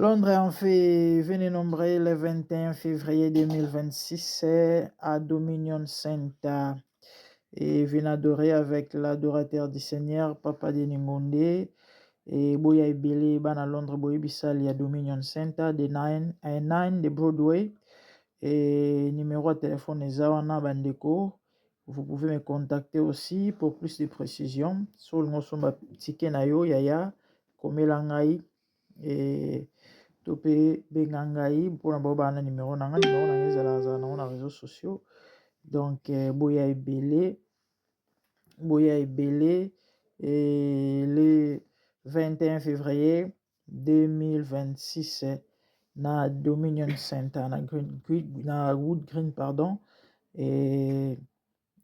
Londres en fait venez nombrer le 21 février 2026 à Dominion Center et venez adorer avec l'adorateur du Seigneur Papa Deningonde et Boya Ibele Bana Londres Boya Bissali à Dominion Center de 9 de Broadway et numéro de téléphone est Zawana Bandeko. Vous pouvez me contacter aussi pour plus de précisions sur le Mosomba Ticket Nayo Yaya Komelangai et topé bengangai pour un numéro na les réseaux sociaux donc boya ebele et le 21 février 2026 na Dominion Center na Wood Green pardon et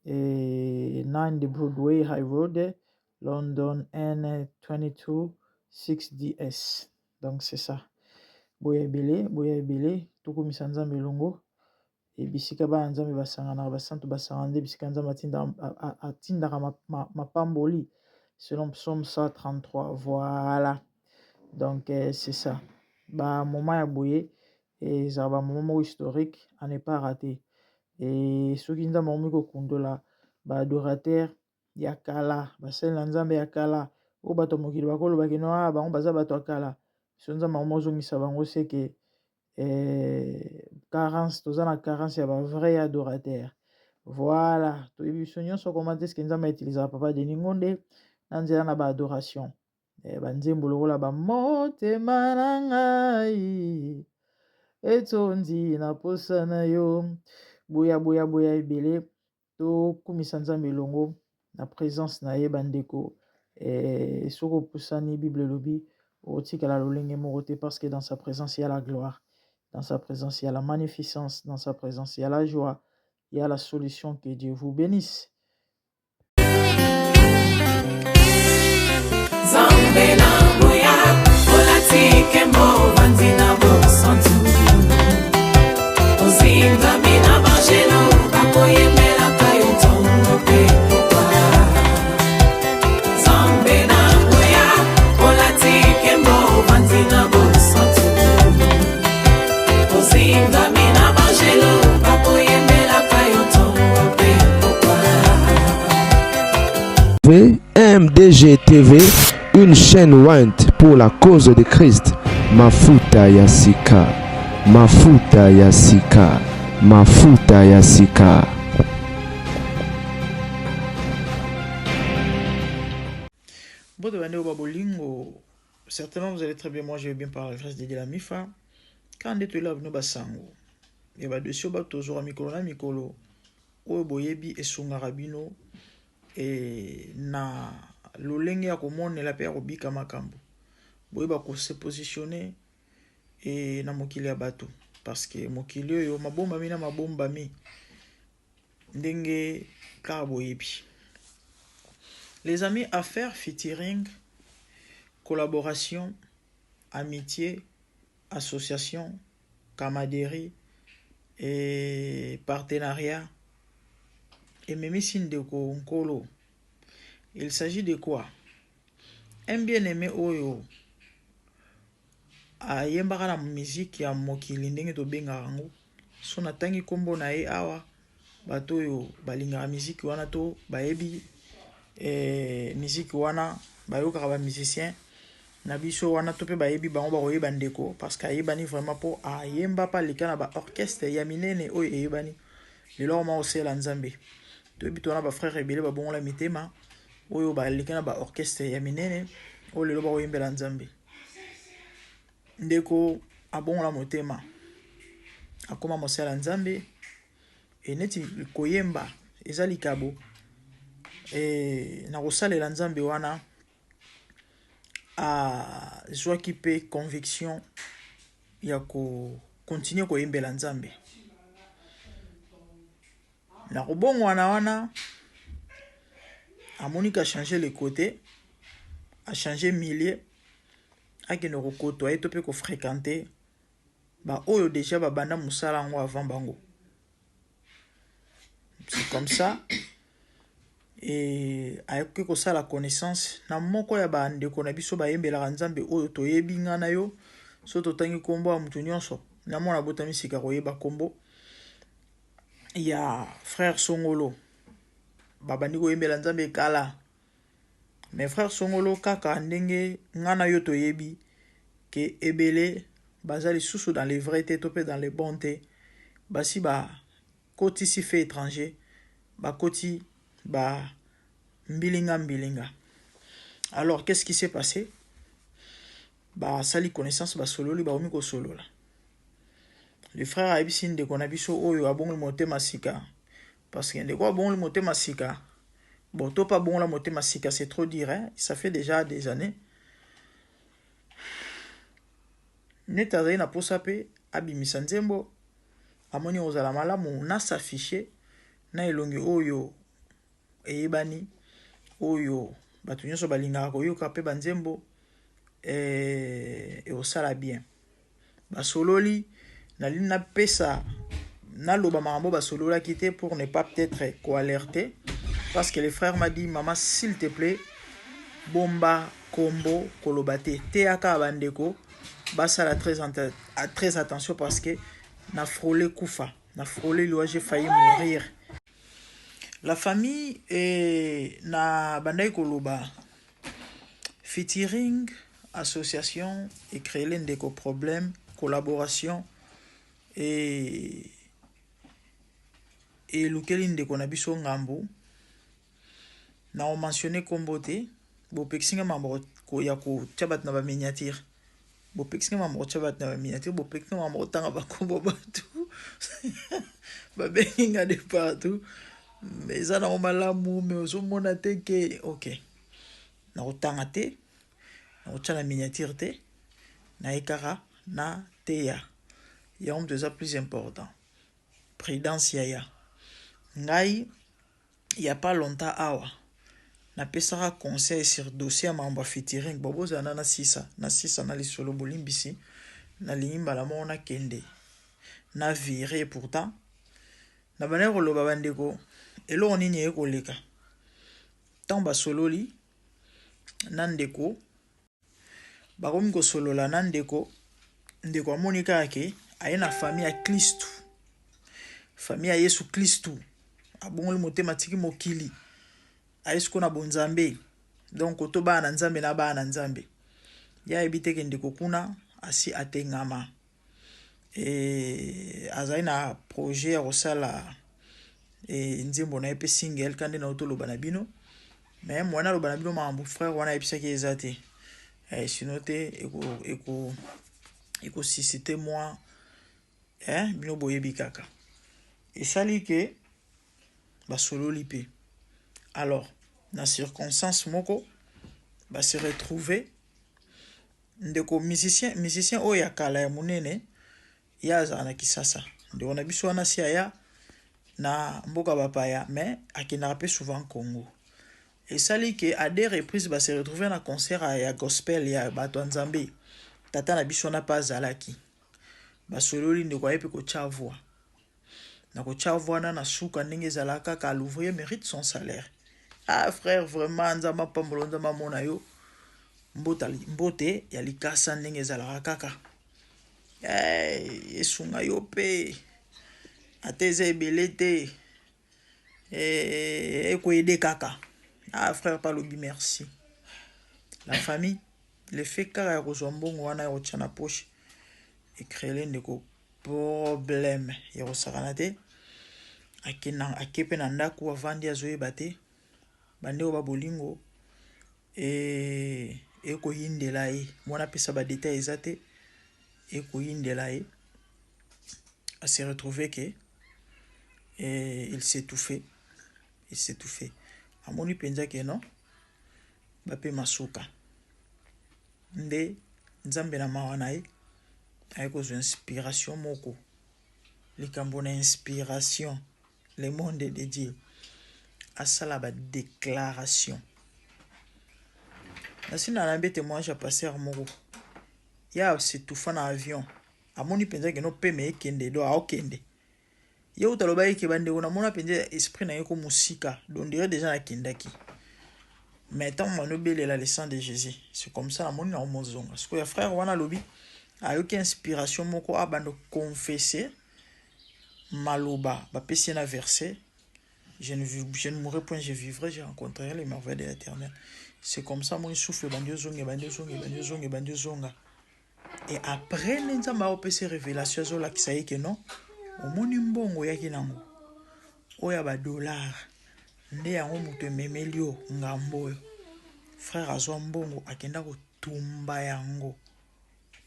9 de Broadway High Road London N22 6DS. Donc c'est ça. Boya ebele tokomisa nzambe elongo ebisika bana nzambe basangana basantu basangande bisika nzambe atindaka mapamboli selon psaume 133. Voilà, donc c'est ça. Ba moment ya boye ezala ba moment historique à ne pas rater. Et soki nzambe akomi kokundola ba adorateur ya kala basali na nzambe ya kala oyo bato mokili bakolobaki no bango baza bato ya kala so nzambe akomi ozongisa bango seke carence toza na carence ya ba vrai adorateur. Voilà, toyebi biso nyonso koma te eske nzambe autilisaka Papa Deningonde na nzela na ba adoration banzembo lokola bamotema na ngai etondi na posa na yo boya ebele tokumisa nzambe elongo na présence na ye bandeko soki opusani bible elobi otikala lolenge moko te parce que dans sa présence il y a la gloire, dans sa présence il y a la magnificence, dans sa présence il y a la joie, il y a la solution. Que Dieu vous bénisse. MDG TV, une chaîne Wint pour la cause de Christ. Mafuta Yasika, Mafuta Yasika, Mafuta Yasika. Bon de bande babolingo, certainement vous allez très bien. Moi je vais bien par la grâce de la Mifa. Quand tu es là venu basango, et ba dessus ba toujours mikolo na mikolo, o boyebi esunga rabino et na lolenge ya komonela pe ya kobika makambo boyeba ko se positionner et na mokili ya bato parce que mokili oyo mabombami na mabombami ndenge kaka boyebi. Les amis, affaires, featuring, collaboration, amitié, association, camaraderie et partenariat et même signe de Nkolo. Il s'agit de quoi? Un bien-aimé oyo ayembaka na musique ya mokili ndenge tobenga yango so natangi kombo na ye awa bato oyo balingaka musique wana to bayebi musique wana bayokaka ba musicien na biso wana to pe bayebi bango bakoyeba ndeko parce que ayebani vraiment po ayemba pa lika na ba orchestre ya minene oyo eyebani lelo ma osela nzambe toyebi tona ba frère ebele babongola mitema oyo balika na ba orchestre ya minene oyo lelo bakoyembela nzambe ndeko abongola motema akoma mosala nzambe neti koyemba eza likabo na kosalela nzambe wana azwaki pe conviction ya continuer koyembela nzambe na kobongwana wana amoni ka changer le côté a changer milieu akende kokotoye to pe kofréquenter ba oyo déjà babanda musala ngo avant bango. C'est comme ça et ayoki kosala connaissance na moko ya bandeko na biso bayembelaka nzambe oyo toyebi nga na yo so totangi kombo ya mutu nyonso na mona botami sika koyeba kombo ya frère Songolo babandi koyembela nzambe kala mais frère Songolo kaka ndenge ngana yo toyebi ke ebele bazali susu dans les vrais te to pe dans les bons te basi ba koti si fait étranger ba koti ba mbilinga. Alors qu'est-ce qui s'est passé? Bah sali connaissance ba sololi ba omi ko solola. Le frère Aibisi ndeko na biso oyo abongoli motema sika parce que ndeko abongoli motema sika bon to pas bon la motema sika c'est trop dire hein? Ça fait déjà des années. Neta zai na posa pe abimisa nzembo amoni ozala malamu na s'afficher na elongi oyo eyebani oyo bato nyonso balingaka koyoka pe banzembo osala bien basololi nali na pesa naloba makambo basololaki te pour ne pas peut-être co-alerter parce que le frère m'a dit maman s'il te plaît bomba kombo koloba te teaka bandeko basala très attention parce que na frôlé kufa na frôlé loi j'ai failli mourir. La famille na bandai koloba featuring association et créer l'endeko problème collaboration et lukeli ndeko na biso ngambo na on mentionné kombo te bo pexinga mambo ko ya ko tchabat na ba miniature bo pexinga mambo tchabat na ba miniature bo pexinga mambo tanga ba kombo batu ba benga de partout mais ça na malamu mais ozomona te ke OK na otanga te na otchana miniature te na ekara na teya ya homme déjà plus important prudence ya ngai il y a pas longtemps awa na pesara conseil sur dossier mambo featuring boboza na sisa na lisolo bolimbisi na limba la mona kende na viré pourtant na bana koloba bandeko elo nini ekoleka tamba sololi nandeko bakomi ko solola nandeko ndeko amonika ake ayena famille ya Kristu famille ya Yesu Kristu abongoli motema tiki mokili ayesko na bonzambe donc oto bana nzambe na bana nzambe ya ebiteke ndeko kuna asi atengama azali na projet ya kosala nzembo na epe single kande na otoloba na bino mais mwana loba na bino mambo frère wana ebisaki eza te sinon te eko susciter moi bino boyebi kaka esali ke basololi pe alors na circonstance moko ba se retrouver ndeko musicien oyo ya kala ya munene ya azala na Kisasa ndeko na biso wana si aya na mboka bapaya mais akendaka pe souvent Congo esali ke à des reprises ba se retrouver na concert ya gospel ya bato nzambe tata na biso na pa azalaki basololi ndeko ayepe kotya voix na kotya voix na suka ndenge ezalaka ka l'ouvrier mérite son salaire. Ah frère vraiment nzamba pambolo nzamba mona yo mbote ya likasa ndenge ezalaka kaka esunga yo pe ateze ebele te ekoyede kaka. Ah frère palobi merci la famille le fait kaka ya kozwa mbongo wana ya kotya na poche ekrele ndeko problème ya kosakana te akepe na ndako avandi azoyeba te bande oyo babolingo ekoyindela ye mwana pesa badetail eza te ekoyindela ye se retrouver que il s'étouffait amoni penza ke non bape masuka nde nzambe na mawa na ye ayekozwa inspiration moko likambo na inspiration le monde de Dieu asala ba déclaration nasi na nambe témoignage ya pasteur moko ya s'étouffa na avion amoni penza ke no peme ekende do aokende ye utaloba yeke bandeko na mona penza esprit na ye ko musika donc dirait déjà na kindaki mais tant mano belela le sang de Jésus c'est comme ça na moni na mozonga parce que ya frère wana lobi ayoki inspiration moko abando confesser maloba bapesi na verset je ne mourrai point, je vivrai, je rencontrerai les merveilles de l'Éternel. C'est comme ça mon souffle bandi zonga. Et après nzamba opesi révélation zola kisaye que non omoni mbongo yaki nango oya ba dollar nde yango mutu ememeli yo ngambo oyo frère azwa mbongo akenda kotumba yango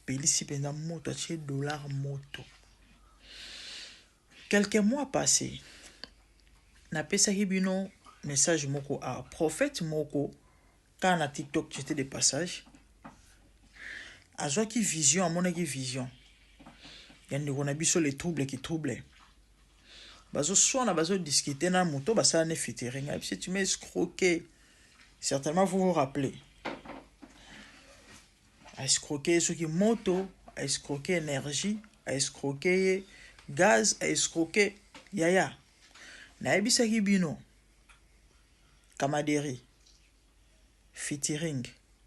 pelisi mpenza moto atie dollar moto. Quelques mois passés napesaki bino message moko a prophète moko quand na TikTok j'étais de passage azwaki vision amonaki vision yande kona biso les troubles qui troublent bazo sona bazo discuter na moto basala ne featuring si tu m'as escroqué certainement vous vous rappelez a escroqué ce qui moto a escroqué énergie a escroqué gaz a escroqué yaya na ebisaki bino camaraderie featuring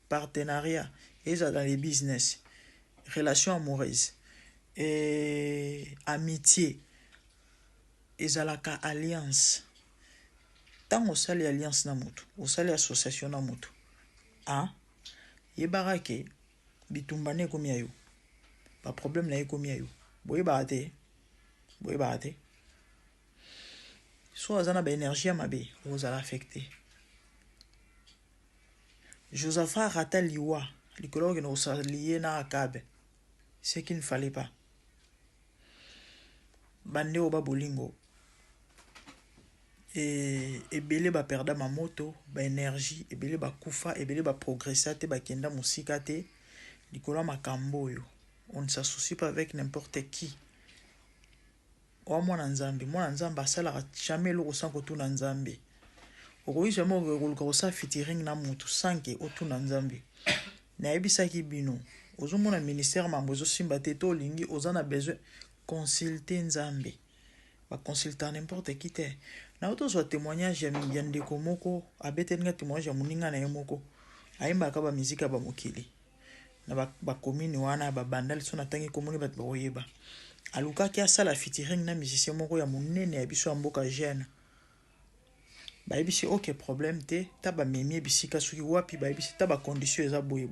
partenariat et ça dans les business relations amoureuses et amitié ezalaka alliance tant osali alliance na moto osali association na moto yebaka ke bitumba ne komi ayo ba problème na ekomi ayo boyeba te so azana ba énergie ya mabe ozala affecté. Josaphat rata liwa likolo no lié na Akabe ce qu'il ne fallait pas bande oba bolingo et ebele ba perda ma moto ba énergie ebele ba kufa ebele ba progresser te ba kenda musika te likolo makambo yo. On ne s'associe pas avec n'importe qui. Mwana nzambe asala jamais lo sans kotuna nzambe okoyi jamais okoluka kosa featuring na mutu sanke otuna nzambe na yebisaki bino ozomona ministère mambo ezosimba te to olingi oza na besoin consulter nzambe ba consulter n'importe qui te na otozwa témoignage ya ndeko moko abetelinga témoignage ya moninga na ye moko ayimbaka ba mizika ba mokili na ba commune wana ba bandali so na tangi komoni bat ba oyeba alukaki asala featuring na musicien moko ya monene ya biso ya mboka jeune bayebisi ok problème te ta bamemi ebisika soki wapi bayebisi ta bacondition eza boye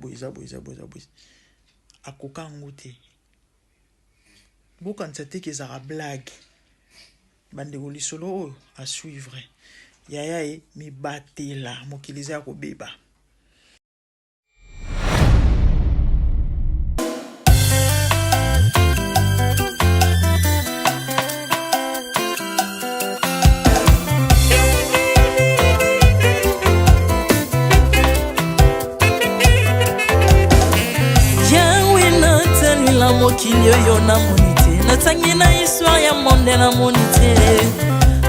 akoka yango te bokanisa te ke ezaka blague bandeko lisolo oyo asuivre yaya ye mibatela mokili eza ya kobeba. mokili oyo namoni te natangi na histoire ya monde namoni te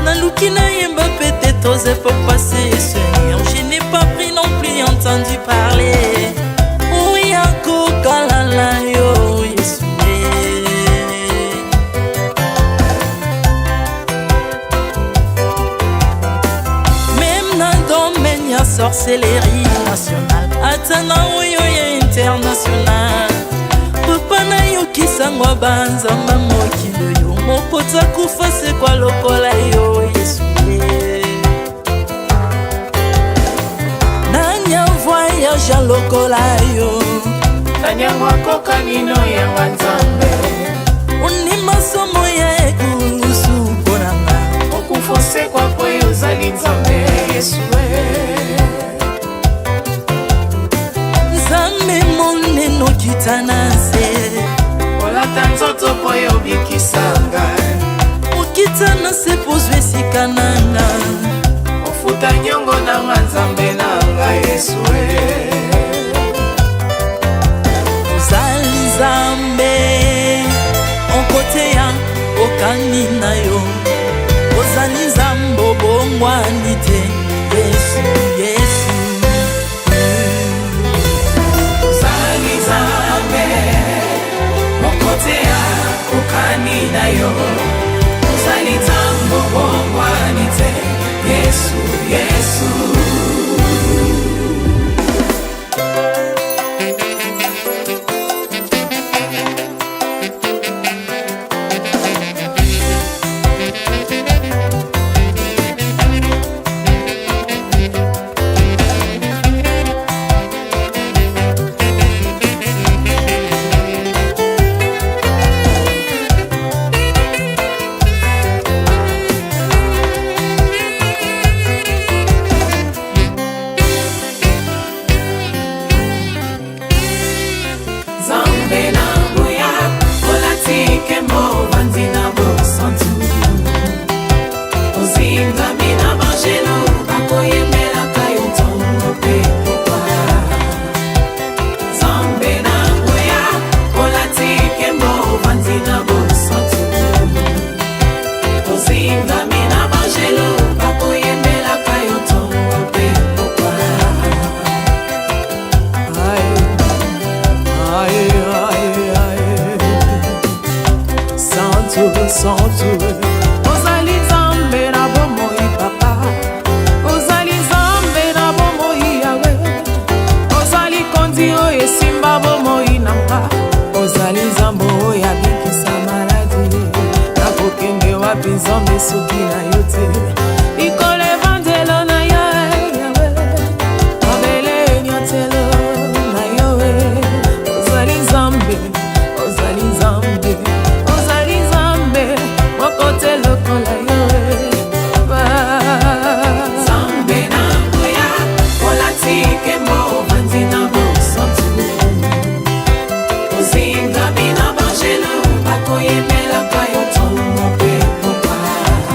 naluki nayemba pete toze pour passer Seigneur je n'ai pas pris non plus entendu parler oya kokalala yo Yesu même na domaine ya sorcellerie nationale atana oyo ya international papa na yo kisangwa banzamba mokili yo mokota kufa se kwa lokola yo Yesu nanya voyage lokola yo nanya mwakoka nino ya wanzambe uni masomo ya ekusu konanga okufose kwa poyo zali nzambe Yesu nzambe moneno kitana se olata nzoto poyo bikisanga okitana se pozwe sikananga ofuta nyongo na nzambe nanga Yesu ozali nzambe onkoteya okani na yo ozali nzambe obongwani te Yesu Yesu ozali nzambe onkoteya okani na yo ozali nzambe obongwani te Yesu Yesu santu ozali nzambe na bomoi papa ozali nzambe na bomoi yawe ozali kondi oyo esimba bomoi nanga ozali nzambe oyo abikisa maladi nakokende wapi nzambe soki na yo te likolo evangelo na yo yawe mabele nyotelo na yo ozali nzambe ozali nzambe ozali nzambe mokote lokola yo nzambe na ngoya olatike mo vandi na bosantu ozingami na bangelo bakoyemelaka yo ntongo mpe popa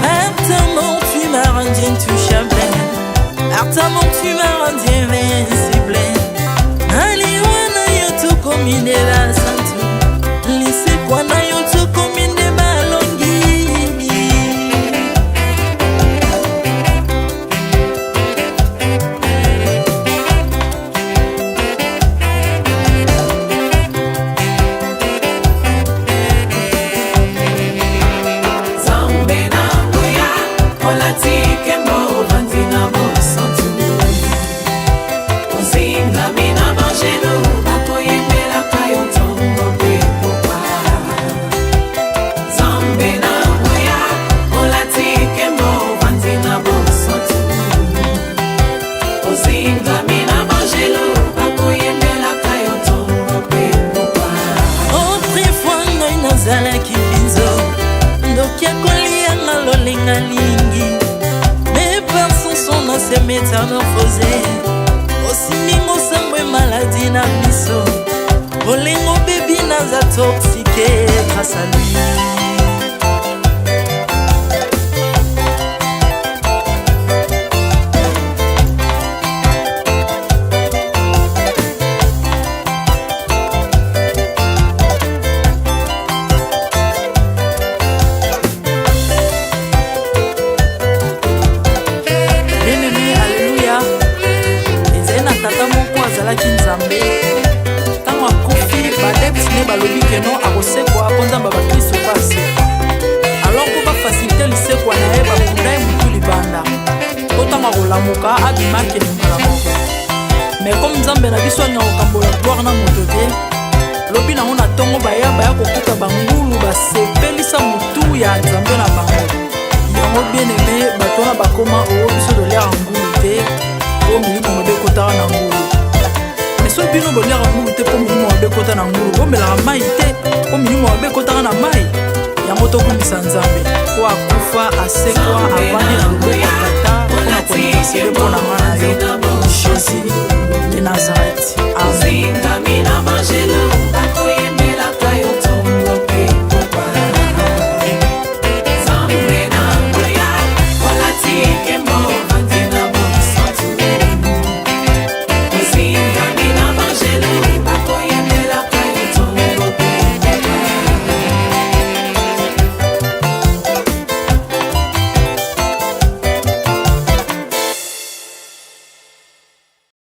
Ardemment tu m'as rendu intouchable, ardemment tu m'as rendu invincible. Aliwana yo tukomine la santu, lisekwa na yo tukomine balongi. nzambe na ngoya olatike mo vandi na bosantu ozingami na bangelo bakoyemelaka yo ntongo mpe popa nzambe na ngoya olatike mo vandi na bosantu ozingami na bangelo bakoyemelaka yo ntongo mpe popa Autrefois ngai nazalaki binzo ndoki akolianga lolenga lingi mais par son son nase métamorphosé osimingo sangwe maladi na biso olengo bebi naza toxike grâce à lui. Bien-aimé, alléluia. ezali na tata moko azalaki nzambe ntango akufi badeptine balobi keno akosekwa mpo nzambe bakristo mpo asekwa alors mpo bafasilite lisekwa na ye bakunda ye motu libanda mpo ntango akolamuka abimaki lingala moko me komi nzambe na biso alinga kokambola gloire na moto te lobi nango na ntongo baya kokuta bangulu basepelisa motu ya nzambe na bango yango bien aimé bato wana bakoma oyo biso toliaka ngulu te mpo milimo mabe ekotaka na ngulu me so bino boliaka ngulu te mpo milimo mabe ekota na ngulu bomelaka mai te mpo milimo mabe ekotaka na mai yango tokumisa nzambe po akufa asekwa avandi na loboko ya tata mpona kolinga sele mpo na nga na yo jésus